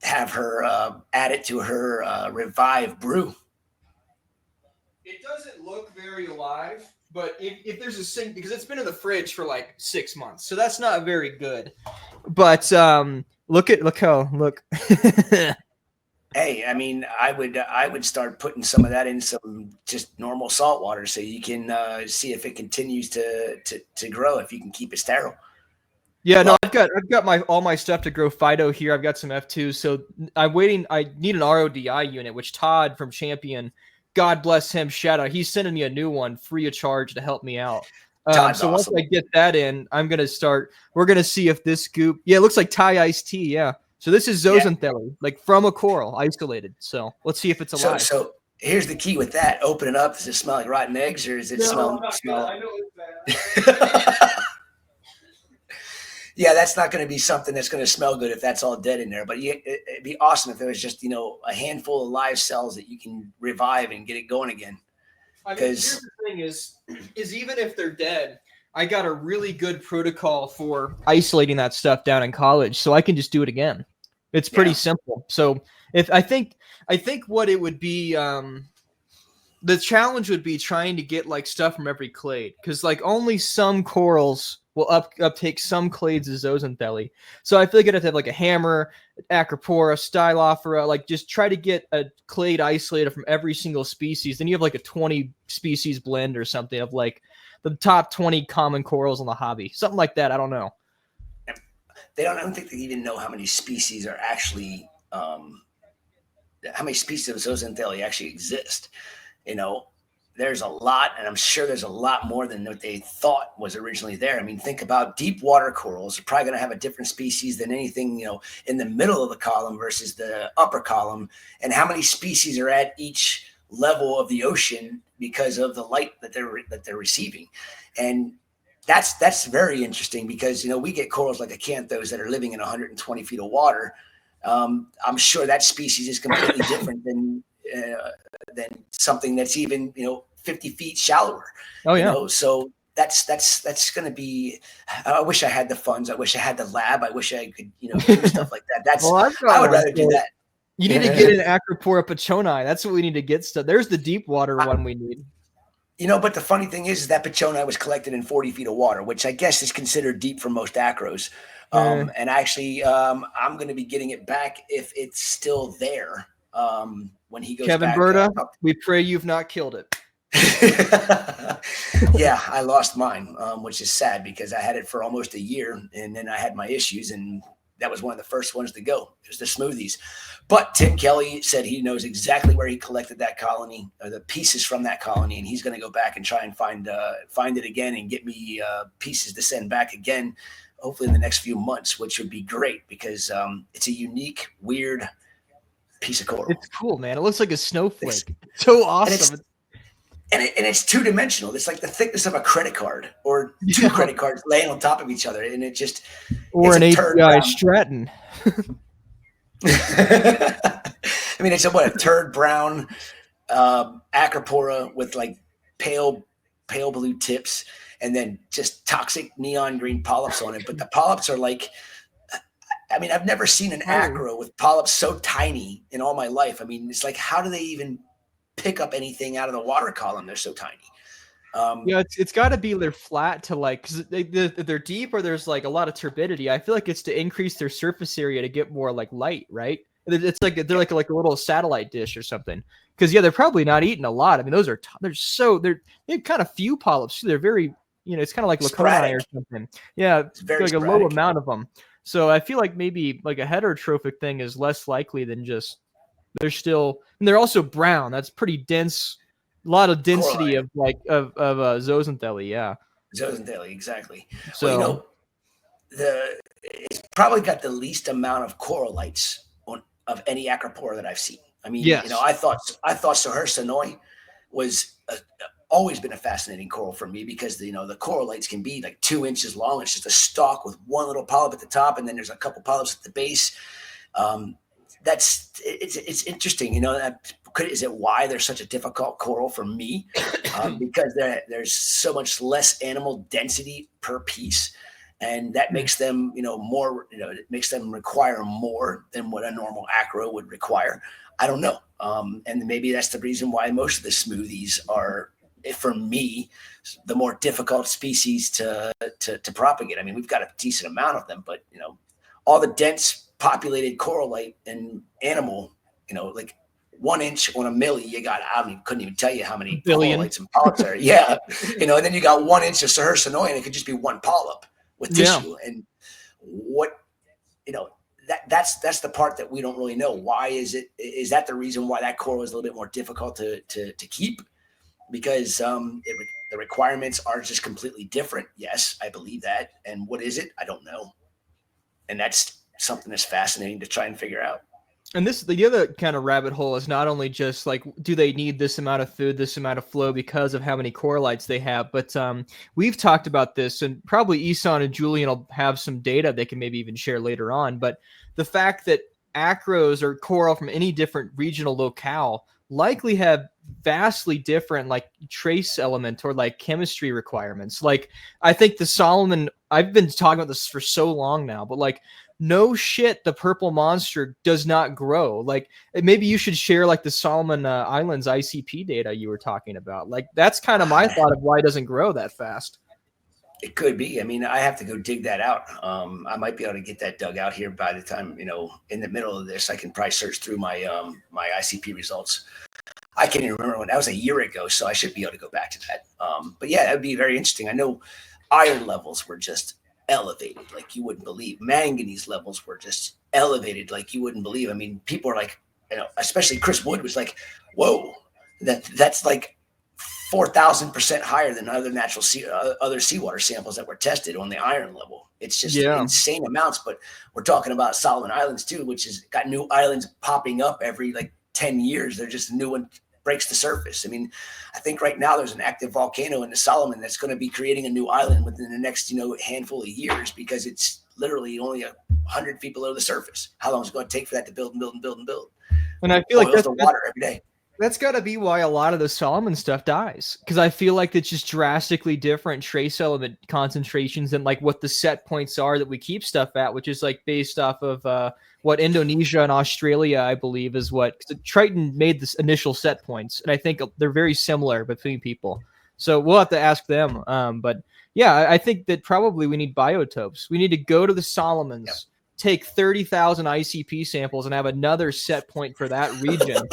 have her add it to her Revive brew. It doesn't look very alive, but if there's a sink, because it's been in the fridge for like 6 months, so that's not very good. But look. Hey, I mean, I would start putting some of that in some just normal salt water, so you can see if it continues to grow, if you can keep it sterile. Yeah, no, I've got all my stuff to grow phyto here. I've got some F2, so I'm waiting. I need an RODI unit, which Todd from Champion, God bless him, shout out. He's sending me a new one free of charge to help me out. So awesome. Once I get that in, I'm gonna start. We're gonna see if this goop. Yeah, it looks like Thai iced tea. Yeah. So this is zooxanthellae, like from a coral, isolated. So let's see if it's alive. So here's the key with that. Open it up. Does it smell like rotten eggs, or does it smell? I know it's bad. Yeah, that's not going to be something that's going to smell good if that's all dead in there. But it'd be awesome if there was just, a handful of live cells that you can revive and get it going again. Here's the thing is even if they're dead, I got a really good protocol for isolating that stuff down in college, so I can just do it again. It's pretty simple. So if I think what it would be, the challenge would be trying to get like stuff from every clade, because like only some corals will uptake some clades of zooxanthellae. So I feel like I'd have to have like a hammer, Acropora, Stylophora, like just try to get a clade isolated from every single species. Then you have like a 20 species blend or something of like the top 20 common corals in the hobby. Something like that. I don't know. I don't think they even know how many species are actually, how many species of zooxanthellae actually exist. There's a lot, and I'm sure there's a lot more than what they thought was originally there. I mean, think about deep water corals. They're probably going to have a different species than anything, in the middle of the column versus the upper column, and how many species are at each level of the ocean because of the light that they're receiving. And that's very interesting because, we get corals like acanthos that are living in 120 feet of water. I'm sure that species is completely different than something that's even 50 feet shallower. Oh yeah. So that's going to be. I wish I had the funds. I wish I had the lab. I wish I could do stuff like that. I would rather do that. You need to get an Acropora pachoni. That's what we need to get stuff. There's the deep water one we need. But the funny thing is that pachoni was collected in 40 feet of water, which I guess is considered deep for most acros. And actually, I'm going to be getting it back if it's still there. When he goes Kevin back, Berta, we pray you've not killed it. Yeah, I lost mine, which is sad because I had it for almost a year, and then I had my issues, and that was one of the first ones to go. It was the smoothies. But Tim Kelly said he knows exactly where he collected that colony, or the pieces from that colony, and he's going to go back and try and find it again and get me pieces to send back again, hopefully in the next few months, which would be great because it's a unique, weird piece of coral. It's cool, man. It looks like a snowflake. It's so awesome. And it's two-dimensional. It's like the thickness of a credit card, or two credit cards laying on top of each other, and it just or an API Stratton. I mean, it's a turd brown acropora with like pale blue tips, and then just toxic neon green polyps on it. But the polyps are like, I mean, I've never seen an acro with polyps so tiny in all my life. I mean, it's like, how do they even pick up anything out of the water column? They're so tiny. Yeah, it's got to be they're flat to like, because they're deep or there's like a lot of turbidity. I feel like it's to increase their surface area to get more like light, right? It's like they're like a little satellite dish or something. Because they're probably not eating a lot. I mean, they have kind of few polyps. They're very, it's kind of like Laconi or something. Yeah, it's very like sporadic. A low amount of them. So I feel like maybe like a heterotrophic thing is less likely than just and they're also brown. That's pretty dense. A lot of density of zooxanthellae, yeah. Zooxanthellae, exactly. So it's probably got the least amount of corallites of any acropora that I've seen. I mean, I thought Sahersonoi was always been a fascinating coral for me because the corallites can be like 2 inches long. It's just a stalk with one little polyp at the top, and then there's a couple polyps at the base. It's interesting, is it why they're such a difficult coral for me? Because there's so much less animal density per piece, and that makes them, more, it makes them require more than what a normal acro would require. I don't know. And maybe that's the reason why most of the smoothies are, for me, the more difficult species to propagate. I mean, we've got a decent amount of them, but, all the dense populated corallite and animal, like 1 inch on a milli, you got, couldn't even tell you how many corallites and polyps are. Yeah. And then you got 1 inch of Sahersonoi, and it could just be one polyp with tissue. And that's the part that we don't really know. Why is that the reason why that coral is a little bit more difficult to keep? Because the requirements are just completely different. Yes, I believe that. And what is it? I don't know. And that's something that's fascinating to try and figure out. And the other kind of rabbit hole is not only just like, do they need this amount of food, this amount of flow because of how many corallites they have? But we've talked about this, and probably Isan and Julian will have some data they can maybe even share later on. But the fact that acros or coral from any different regional locale likely have vastly different like trace element or like chemistry requirements. Like I think the Salem, I've been talking about this for so long now, but like, no shit, the purple monster does not grow. Like maybe you should share like the Solomon Islands ICP data you were talking about. Like that's kind of my thought of why it doesn't grow that fast. It could be. I mean, I have to go dig that out. I might be able to get that dug out here by the time, in the middle of this. I can probably search through my my ICP results. I can't even remember when that was, a year ago, so I should be able to go back to that. But yeah, that'd be very interesting. I know iron levels were just elevated like you wouldn't believe. Manganese levels were just elevated like you wouldn't believe. I mean, people are like, especially Chris Wood was like, whoa, that's like 4,000% higher than other seawater samples that were tested on the iron level. It's just insane amounts. But we're talking about Solomon Islands too, which has got new islands popping up every like 10 years. They're just a new one breaks the surface. I mean, I think right now there's an active volcano in the Solomon that's going to be creating a new island within the next, handful of years, because it's literally only 100 feet below the surface. How long is it going to take for that to build and build and build and build? And I feel like that's the water every day. That's got to be why a lot of the Solomon stuff dies, because I feel like it's just drastically different trace element concentrations than like what the set points are that we keep stuff at, which is like based off of what Indonesia and Australia, I believe, is what Triton made this initial set points, and I think they're very similar between people. So we'll have to ask them. But yeah, I think that probably we need biotopes. We need to go to the Solomons, take 30,000 ICP samples, and have another set point for that region.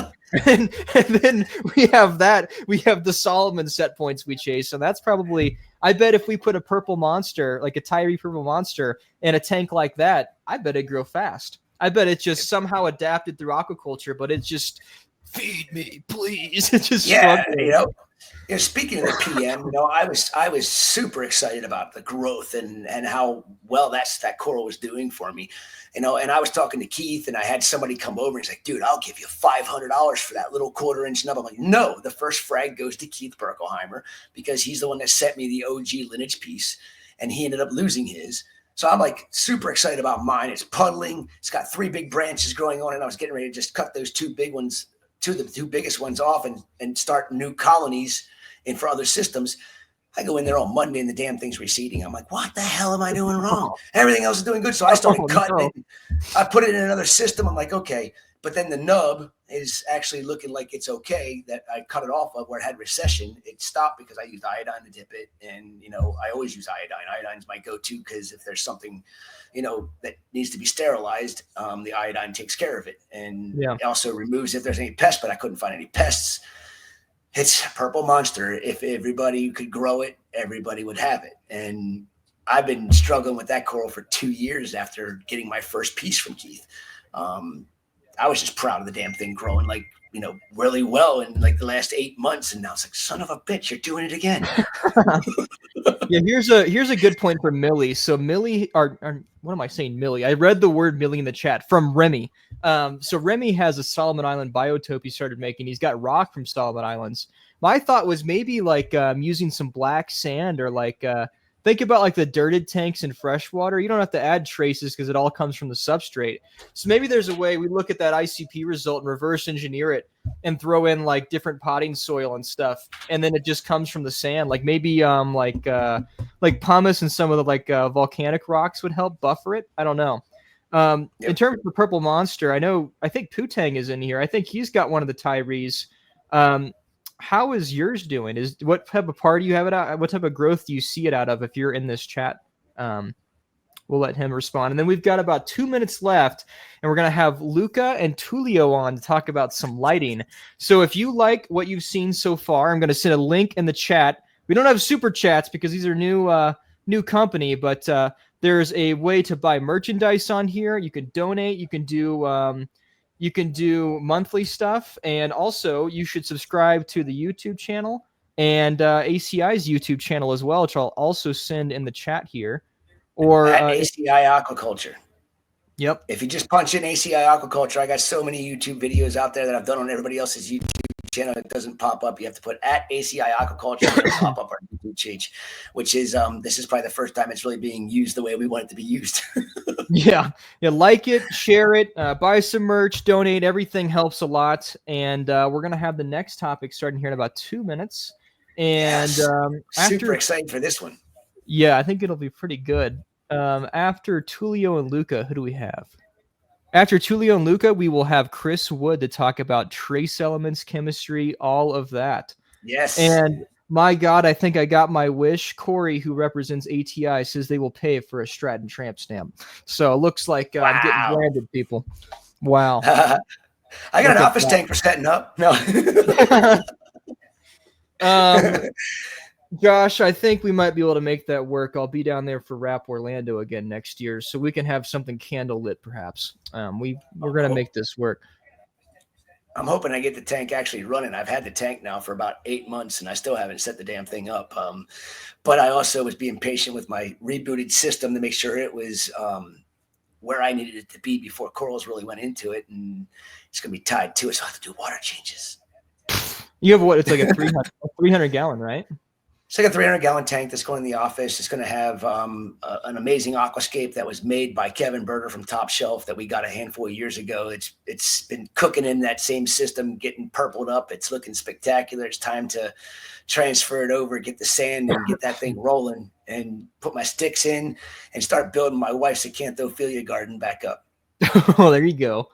and then we have the Solomon set points we chase. And that's probably, I bet if we put a purple monster, like a Tyree purple monster in a tank like that, I bet it'd grow fast. I bet it's just somehow adapted through aquaculture, but it's just feed me, please. It's just struggling. Speaking of the PM, I was super excited about the growth and how well that coral was doing for me. And I was talking to Keith, and I had somebody come over and he's like, dude, I'll give you $500 for that little 1/4-inch nub. I'm like, no, the first frag goes to Keith Berkelheimer because he's the one that sent me the OG lineage piece, and he ended up losing his. So I'm like super excited about mine. It's puddling. It's got 3 big branches growing on it. And I was getting ready to just cut those 2 big ones, the 2 biggest ones off and start new colonies in for other systems. I go in there on Monday and the damn thing's receding. I'm like, what the hell am I doing wrong? Everything else is doing good. So I started cutting it. I put it in another system. I'm like, okay. But then the nub is actually looking like it's okay that I cut it off of where it had recession. It stopped because I used iodine to dip it. And, I always use iodine. Iodine's my go-to because if there's something, that needs to be sterilized, the iodine takes care of it. And it also removes if there's any pests, but I couldn't find any pests. It's a purple monster. If everybody could grow it, everybody would have it. And I've been struggling with that coral for 2 years after getting my first piece from Keith. I was just proud of the damn thing growing really well in like the last 8 months. And now it's like, son of a bitch, you're doing it again. Yeah, here's a good point for Millie. So Millie, what am I saying, Millie? I read the word Millie in the chat from Remy. So Remy has a Solomon Island biotope he started making. He's got rock from Solomon Islands. My thought was maybe like using some black sand or like think about like the dirted tanks in freshwater. You don't have to add traces because it all comes from the substrate. So maybe there's a way we look at that ICP result and reverse engineer it and throw in like different potting soil and stuff. And then it just comes from the sand. Like maybe like pumice and some of the like volcanic rocks would help buffer it. I don't know. In terms of the purple monster, I think Putang is in here. I think he's got one of the Tyrees. How is yours doing? What type of par do you have it out? What type of growth do you see it out of if you're in this chat? We'll let him respond. And then we've got about 2 minutes left, and we're going to have Luca and Tulio on to talk about some lighting. So if you like what you've seen so far, I'm going to send a link in the chat. We don't have super chats because these are new company, but there's a way to buy merchandise on here. You can donate. You can do monthly stuff, and also you should subscribe to the YouTube channel and ACI's YouTube channel as well, which I'll also send in the chat here. Or at ACI Aquaculture. Yep. If you just punch in ACI Aquaculture, I got so many YouTube videos out there that I've done on everybody else's YouTube channel. It doesn't pop up. You have to put at ACI Aquaculture and pop up our YouTube page, which is this is probably the first time it's really being used the way we want it to be used. Yeah, like it, share it, buy some merch, donate. Everything helps a lot. And we're gonna have the next topic starting here in about 2 minutes. And super excited for this one. Yeah, I think it'll be pretty good. After Tulio and Luca, who do we have? After Tulio and Luca, we will have Chris Wood to talk about trace elements, chemistry, all of that. Yes. And my God, I think I got my wish. Corey, who represents ATI, says they will pay for a Stratton tramp stamp. So it looks like I'm getting branded, people. Wow. I got an office tank for setting up. No. Josh, I think we might be able to make that work. I'll be down there for Rap Orlando again next year, so we can have something candlelit, perhaps. We're going to make this work. I'm hoping I get the tank actually running. I've had the tank now for about 8 months, and I still haven't set the damn thing up. But I also was being patient with my rebooted system to make sure it was where I needed it to be before corals really went into it, and it's going to be tied to it, so I have to do water changes. You have what? It's like a 300 gallon, right? It's like a 300-gallon tank that's going in the office. It's going to have an amazing aquascape that was made by Kevin Berger from Top Shelf that we got a handful of years ago. It's been cooking in that same system, getting purpled up. It's looking spectacular. It's time to transfer it over, get the sand, and get that thing rolling, and put my sticks in and start building my wife's acanthophilia garden back up. Oh, there you go.